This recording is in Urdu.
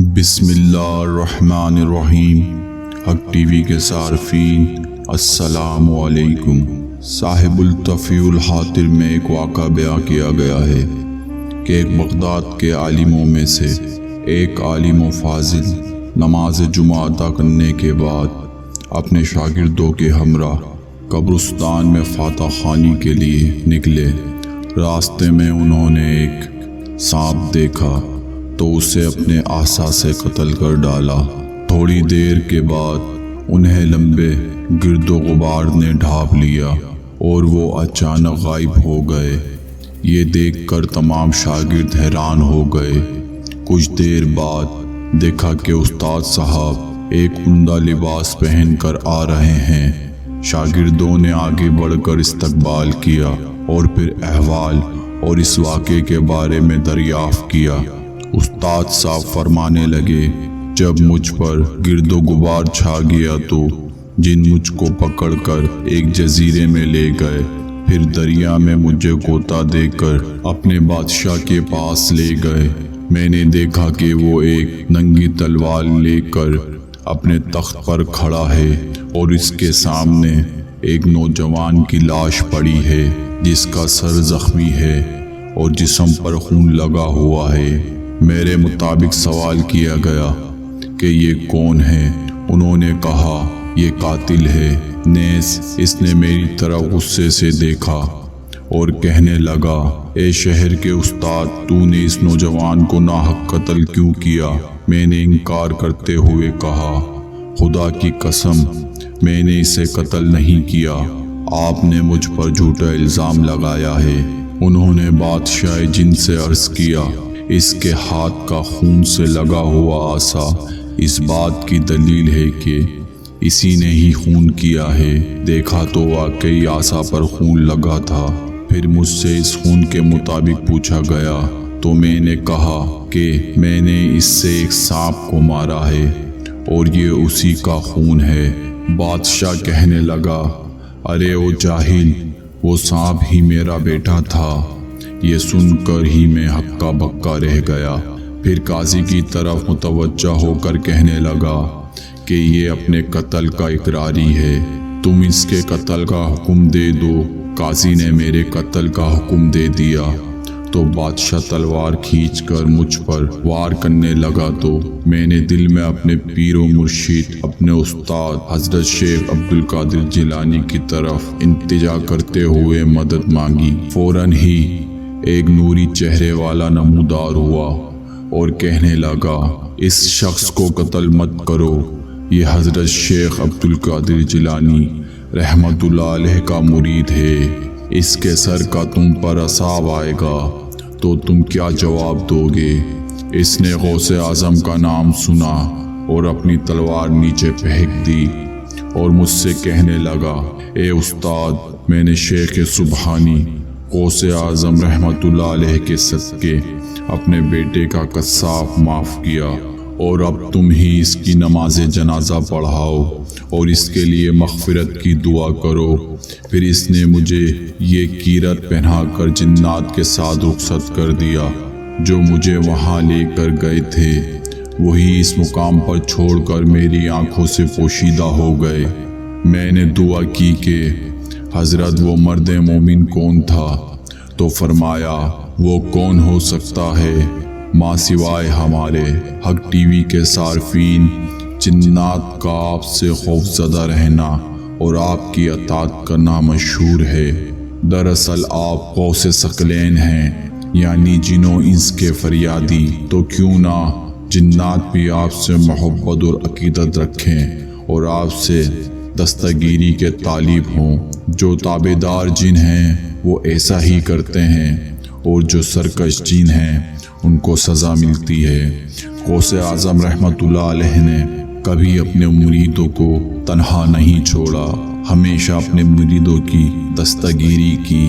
بسم اللہ الرحمن الرحیم۔ حق ٹی وی کے صارفین السلام علیکم۔ صاحب التفیع الحاطر میں ایک واقعہ بیان کیا گیا ہے کہ ایک بغداد کے عالموں میں سے ایک عالم و فاضل نماز جمعہ ادا کرنے کے بعد اپنے شاگردوں کے ہمراہ قبرستان میں فاتح خوانی کے لیے نکلے۔ راستے میں انہوں نے ایک سانپ دیکھا تو اسے اپنے عصا سے قتل کر ڈالا۔ تھوڑی دیر کے بعد انہیں لمبے گرد و غبار نے ڈھانپ لیا اور وہ اچانک غائب ہو گئے۔ یہ دیکھ کر تمام شاگرد حیران ہو گئے۔ کچھ دیر بعد دیکھا کہ استاد صاحب ایک عمدہ لباس پہن کر آ رہے ہیں۔ شاگردوں نے آگے بڑھ کر استقبال کیا اور پھر احوال اور اس واقعے کے بارے میں دریافت کیا۔ استاد صاحب فرمانے لگے، جب مجھ پر گرد و غبار چھا گیا تو جن مجھ کو پکڑ کر ایک جزیرے میں لے گئے، پھر دریا میں مجھے غوطہ دے کر اپنے بادشاہ کے پاس لے گئے۔ میں نے دیکھا کہ وہ ایک ننگی تلوار لے کر اپنے تخت پر کھڑا ہے اور اس کے سامنے ایک نوجوان کی لاش پڑی ہے جس کا سر زخمی ہے اور جسم پر خون لگا ہوا ہے۔ میرے مطابق سوال کیا گیا کہ یہ کون ہے؟ انہوں نے کہا یہ قاتل ہے۔ نیز اس نے میری طرف غصے سے دیکھا اور کہنے لگا، اے شہر کے استاد، تو نے اس نوجوان کو ناحق قتل کیوں کیا؟ میں نے انکار کرتے ہوئے کہا، خدا کی قسم میں نے اسے قتل نہیں کیا، آپ نے مجھ پر جھوٹا الزام لگایا ہے۔ انہوں نے بادشاہ جن سے عرض کیا، اس کے ہاتھ کا خون سے لگا ہوا عصا اس بات کی دلیل ہے کہ اسی نے ہی خون کیا ہے۔ دیکھا تو واقعی عصا پر خون لگا تھا۔ پھر مجھ سے اس خون کے مطابق پوچھا گیا تو میں نے کہا کہ میں نے اس سے ایک سانپ کو مارا ہے اور یہ اسی کا خون ہے۔ بادشاہ کہنے لگا، ارے او جاہل، وہ سانپ ہی میرا بیٹا تھا۔ یہ سن کر ہی میں ہکا بکا رہ گیا۔ پھر قاضی کی طرف متوجہ ہو کر کہنے لگا کہ یہ اپنے قتل کا اقراری ہے، تم اس کے قتل کا حکم دے دو۔ قاضی نے میرے قتل کا حکم دے دیا تو بادشاہ تلوار کھینچ کر مجھ پر وار کرنے لگا تو میں نے دل میں اپنے پیر و مرشد، اپنے استاد حضرت شیخ عبدالقادر جیلانی کی طرف التجا کرتے ہوئے مدد مانگی۔ فوراً ہی ایک نوری چہرے والا نمودار ہوا اور کہنے لگا، اس شخص کو قتل مت کرو، یہ حضرت شیخ عبدالقادر جیلانی رحمت اللہ علیہ کا مرید ہے، اس کے سر کا تم پر عذاب آئے گا تو تم کیا جواب دو گے؟ اس نے غوث اعظم کا نام سنا اور اپنی تلوار نیچے پھینک دی اور مجھ سے کہنے لگا، اے استاد، میں نے شیخ سبحانی غوث اعظم رحمت اللہ علیہ کے صدقے اپنے بیٹے کا قصاف معاف کیا اور اب تم ہی اس کی نماز جنازہ پڑھاؤ اور اس کے لیے مغفرت کی دعا کرو۔ پھر اس نے مجھے یہ کیرت پہنا کر جنات کے ساتھ رخصت کر دیا۔ جو مجھے وہاں لے کر گئے تھے وہی اس مقام پر چھوڑ کر میری آنکھوں سے پوشیدہ ہو گئے۔ میں نے دعا کی کہ حضرت وہ مرد مومن کون تھا؟ تو فرمایا، وہ کون ہو سکتا ہے ماں سوائے ہمارے حق ٹی وی کے صارفین، جنات کا آپ سے خوف زدہ رہنا اور آپ کی اطاعت کرنا مشہور ہے۔ دراصل آپ غوث ثقلین ہیں، یعنی جنوں انس کے فریادی، تو کیوں نہ جنات بھی آپ سے محبت اور عقیدت رکھیں اور آپ سے دستگیری کے طالب ہوں۔ جو تابعدار جن ہیں وہ ایسا ہی کرتے ہیں اور جو سرکش جن ہیں ان کو سزا ملتی ہے۔ غوث اعظم رحمت اللہ علیہ نے کبھی اپنے مریدوں کو تنہا نہیں چھوڑا، ہمیشہ اپنے مریدوں کی دستگیری کی۔